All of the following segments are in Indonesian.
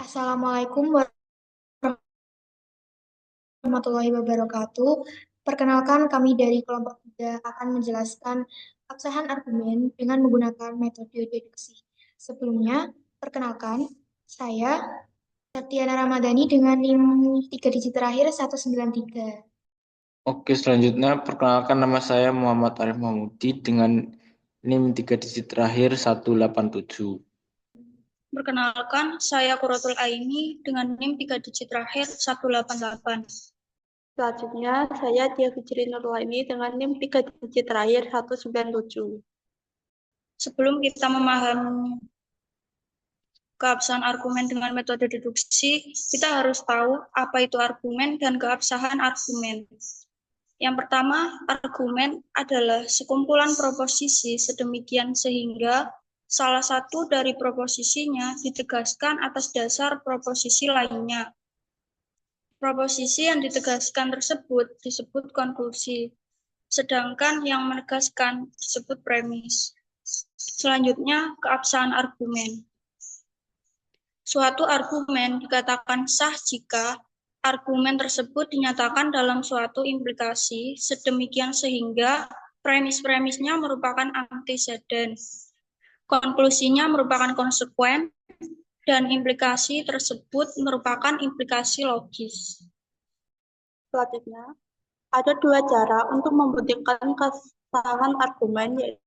Assalamualaikum warahmatullahi wabarakatuh. Perkenalkan, kami dari kelompok 3 akan menjelaskan absahan argumen dengan menggunakan metode deduksi. Sebelumnya, perkenalkan, saya Tatiana Ramadhani dengan NIM 3 digit terakhir 193. Oke, selanjutnya perkenalkan nama saya Muhammad Arif Mahmudi dengan NIM 3 digit terakhir 187. Perkenalkan, saya Quratul Aini dengan NIM 3 digit terakhir 188. Selanjutnya, saya Dia Fitri Nurlaini dengan NIM 3 digit terakhir 197. Sebelum kita memahami keabsahan argumen dengan metode deduksi, kita harus tahu apa itu argumen dan keabsahan argumen. Yang pertama, argumen adalah sekumpulan proposisi sedemikian sehingga salah satu dari proposisinya ditegaskan atas dasar proposisi lainnya. Proposisi yang ditegaskan tersebut disebut konklusi, sedangkan yang menegaskan disebut premis. Selanjutnya, keabsahan argumen. Suatu argumen dikatakan sah jika argumen tersebut dinyatakan dalam suatu implikasi sedemikian sehingga premis-premisnya merupakan anteseden, konklusinya merupakan konsekuen, dan implikasi tersebut merupakan implikasi logis. Selanjutnya, ada dua cara untuk membuktikan kesahihan argumen, yaitu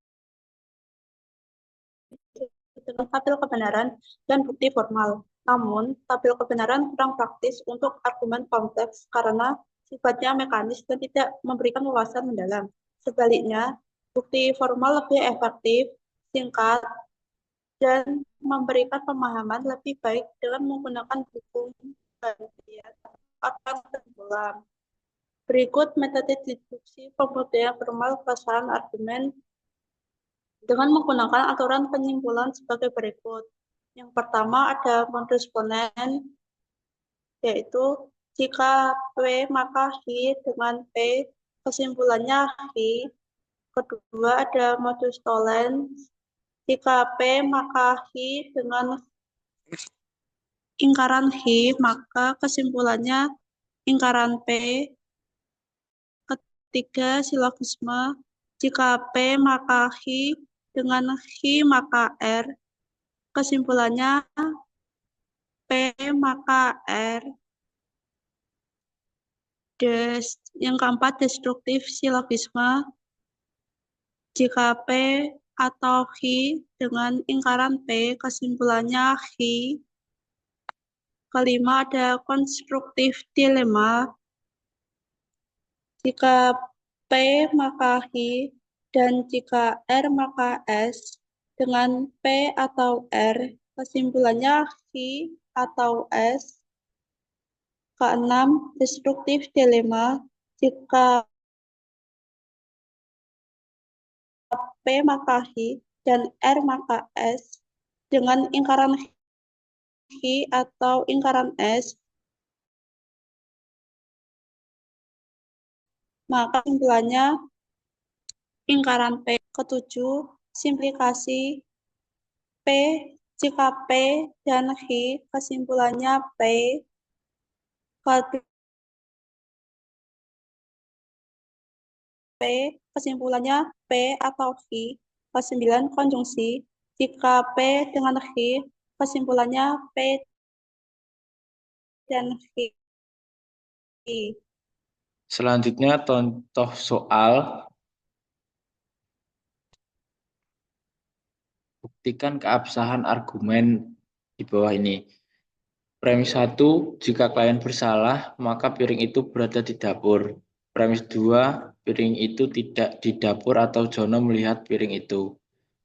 dengan tabel kebenaran dan bukti formal. Namun, tabel kebenaran kurang praktis untuk argumen kompleks karena sifatnya mekanis dan tidak memberikan wawasan mendalam. Sebaliknya, bukti formal lebih efektif, singkat, dan memberikan pemahaman lebih baik dengan menggunakan buku bagian atau kesimpulan. Berikut metode deduksi pembuktian formal kesahihan argumen dengan menggunakan aturan penyimpulan sebagai berikut. Yang pertama ada modus ponen, yaitu jika P maka I dengan P, kesimpulannya I. Kedua ada modus tollens, jika P maka I dengan ingkaran I, maka kesimpulannya ingkaran P. Ketiga, silogisme, jika P maka I dengan I maka R, kesimpulannya P maka R. Yang keempat, destruktif silogisme, jika P atau I dengan ingkaran P, kesimpulannya I. Kelima, ada konstruktif dilema, jika P maka I dan jika R maka S, dengan P atau R, kesimpulannya I atau S. Keenam, destruktif dilema, jika P maka I dan R maka S, dengan ingkaran I atau ingkaran S, maka kesimpulannya ingkaran P. Ketujuh, simplikasi P, jika P dan I, kesimpulannya P. P, kesimpulannya P atau I. Kesembilan, konjungsi, jika P dengan I, kesimpulannya P dan I. Selanjutnya contoh soal. Buktikan keabsahan argumen di bawah ini. Premis 1, jika klien bersalah, maka piring itu berada di dapur. Premis 2, piring itu tidak di dapur atau Jono melihat piring itu.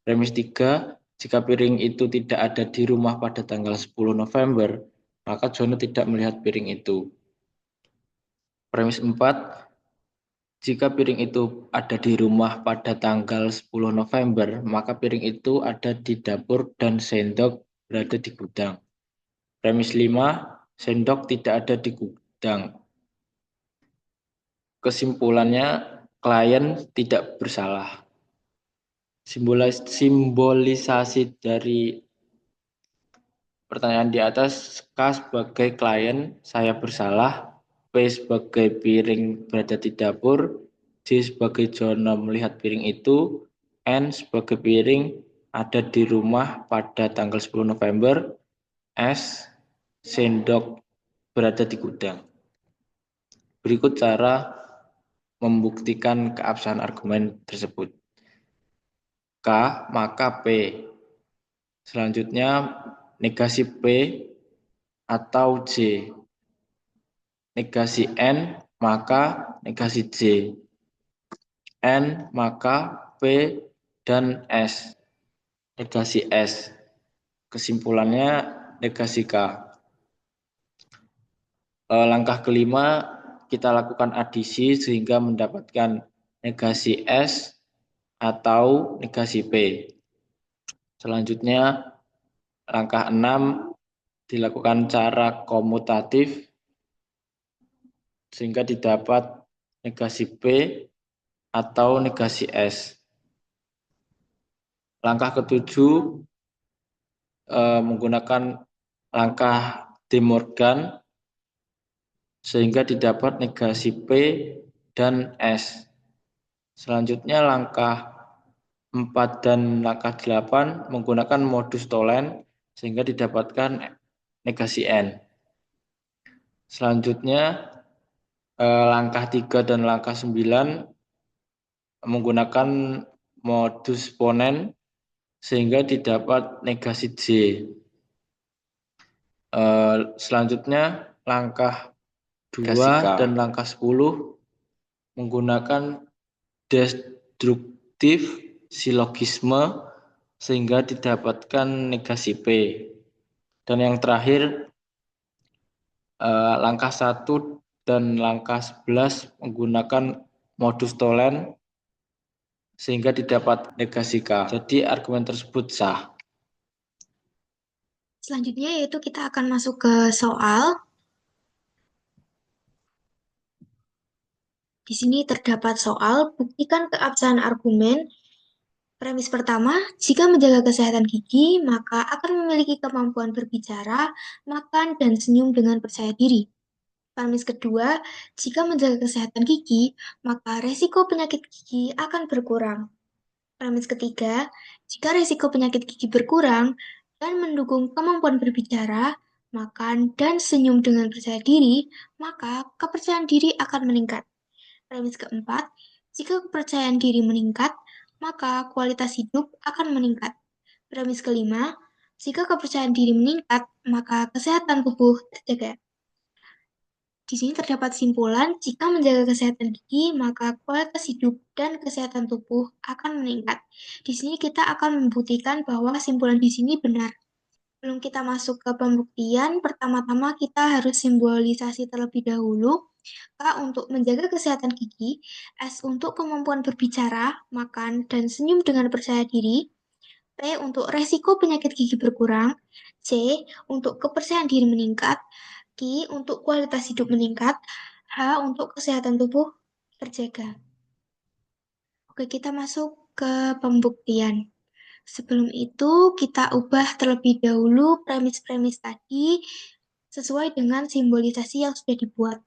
Premis 3, jika piring itu tidak ada di rumah pada tanggal 10 November, maka Jono tidak melihat piring itu. Premis 4, jika piring itu ada di rumah pada tanggal 10 November, maka piring itu ada di dapur dan sendok berada di gudang. Premis 5, sendok tidak ada di gudang. Kesimpulannya, klien tidak bersalah. Simbolisasi dari pertanyaan di atas, K sebagai klien, saya bersalah, P sebagai piring berada di dapur, J sebagai Jono melihat piring itu, N sebagai piring ada di rumah pada tanggal 10 November, S sendok berada di gudang. Berikut cara membuktikan keabsahan argumen tersebut. K maka P. Selanjutnya negasi P atau J. Negasi N maka negasi J. N maka P dan S. Negasi S. Kesimpulannya negasi K. Langkah kelima, kita lakukan adisi sehingga mendapatkan negasi S atau negasi P. Selanjutnya, langkah 6, dilakukan cara komutatif sehingga didapat negasi P atau negasi S. Langkah ketujuh, menggunakan langkah De Morgan sehingga didapat negasi P dan S. Selanjutnya langkah 4 dan langkah 8 menggunakan modus Tholen sehingga didapatkan negasi N. Selanjutnya langkah 3 dan langkah 9 menggunakan modus Ponen sehingga didapat negasi J. Selanjutnya langkah 2 dan langkah 10 menggunakan destruktif silogisme sehingga didapatkan negasi P. Dan yang terakhir langkah 1 dan langkah 11 menggunakan modus Tholen sehingga didapat negasi K. Jadi argumen tersebut sah. Selanjutnya yaitu kita akan masuk ke soal. Di sini terdapat soal, buktikan keabsahan argumen. Premis pertama, jika menjaga kesehatan gigi, maka akan memiliki kemampuan berbicara, makan, dan senyum dengan percaya diri. Premis kedua, jika menjaga kesehatan gigi, maka resiko penyakit gigi akan berkurang. Premis ketiga, jika resiko penyakit gigi berkurang dan mendukung kemampuan berbicara, makan, dan senyum dengan percaya diri, maka kepercayaan diri akan meningkat. Premis keempat, jika kepercayaan diri meningkat, maka kualitas hidup akan meningkat. Premis kelima, jika kepercayaan diri meningkat, maka kesehatan tubuh terjaga. Di sini terdapat simpulan, jika menjaga kesehatan gigi, maka kualitas hidup dan kesehatan tubuh akan meningkat. Di sini kita akan membuktikan bahwa simpulan di sini benar. Sebelum kita masuk ke pembuktian, pertama-tama kita harus simbolisasi terlebih dahulu. K untuk menjaga kesehatan gigi, S untuk kemampuan berbicara, makan, dan senyum dengan percaya diri, P untuk resiko penyakit gigi berkurang, C untuk kepercayaan diri meningkat, Q untuk kualitas hidup meningkat, H untuk kesehatan tubuh terjaga. Oke, kita masuk ke pembuktian. Sebelum itu, kita ubah terlebih dahulu premis-premis tadi sesuai dengan simbolisasi yang sudah dibuat.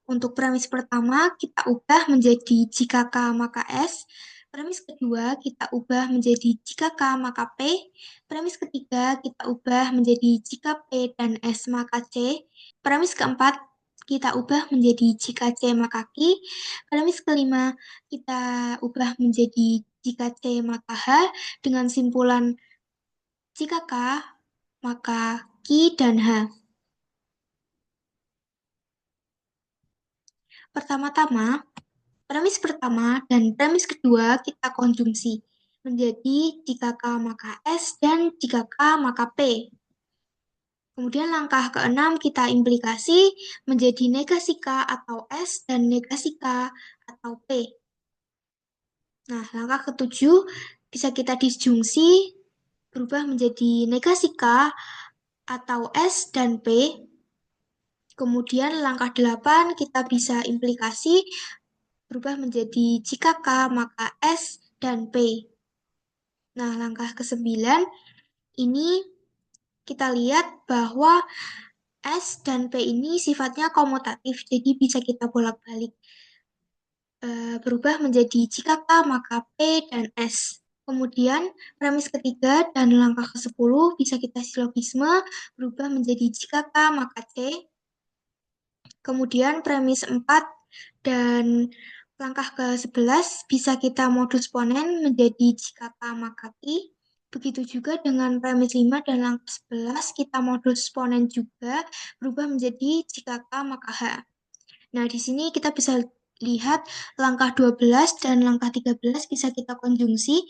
Untuk premis pertama, kita ubah menjadi jika K maka S. Premis kedua, kita ubah menjadi jika K maka P. Premis ketiga, kita ubah menjadi jika P dan S maka C. Premis keempat, kita ubah menjadi jika C maka Q. Premis kelima, kita ubah menjadi jika C maka H dengan simpulan jika K maka Q dan H. Pertama-tama, premis pertama dan premis kedua kita konjungsi menjadi jika K maka S dan jika K maka P. Kemudian langkah keenam kita implikasi menjadi negasi K atau S dan negasi K atau P. Nah, langkah ketujuh bisa kita disjungsi berubah menjadi negasi K atau S dan P. Kemudian langkah 8 kita bisa implikasi berubah menjadi jika K maka S dan P. Nah, langkah ke-9 ini kita lihat bahwa S dan P ini sifatnya komutatif, jadi bisa kita bolak-balik. Berubah menjadi jika K maka P dan S. Kemudian premis ketiga dan langkah ke-10 bisa kita silogisme, berubah menjadi jika K maka C. Kemudian premis 4 dan langkah ke-11 bisa kita modus ponen menjadi jika K maka I. Begitu juga dengan premis 5 dan langkah 11 kita modus ponen juga, berubah menjadi jika K maka H. Nah, di sini kita bisa lihat langkah 12 dan langkah 13 bisa kita konjungsi,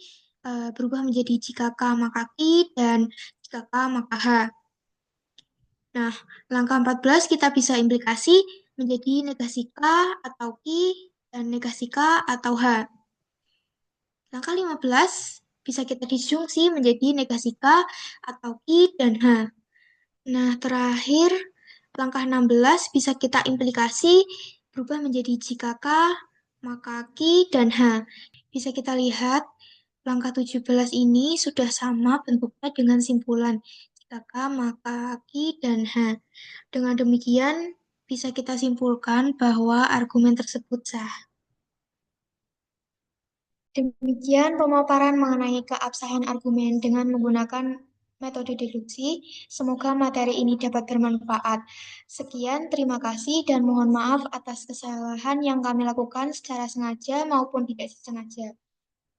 berubah menjadi jika K maka Ki dan jika K maka H. Nah, langkah 14 kita bisa implikasi menjadi negasi K atau Ki dan negasi K atau H. Langkah 15 bisa kita disjungsi menjadi negasi K atau Ki dan H. Nah, terakhir langkah 16 bisa kita implikasi berubah menjadi jika K, maka Ki, dan H. Bisa kita lihat langkah 17 ini sudah sama bentuknya dengan simpulan jika K, maka Ki, dan H. Dengan demikian, bisa kita simpulkan bahwa argumen tersebut sah. Demikian pemaparan mengenai keabsahan argumen dengan menggunakan metode deduksi. Semoga materi ini dapat bermanfaat. Sekian, terima kasih dan mohon maaf atas kesalahan yang kami lakukan secara sengaja maupun tidak sengaja.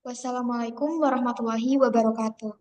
Wassalamualaikum warahmatullahi wabarakatuh.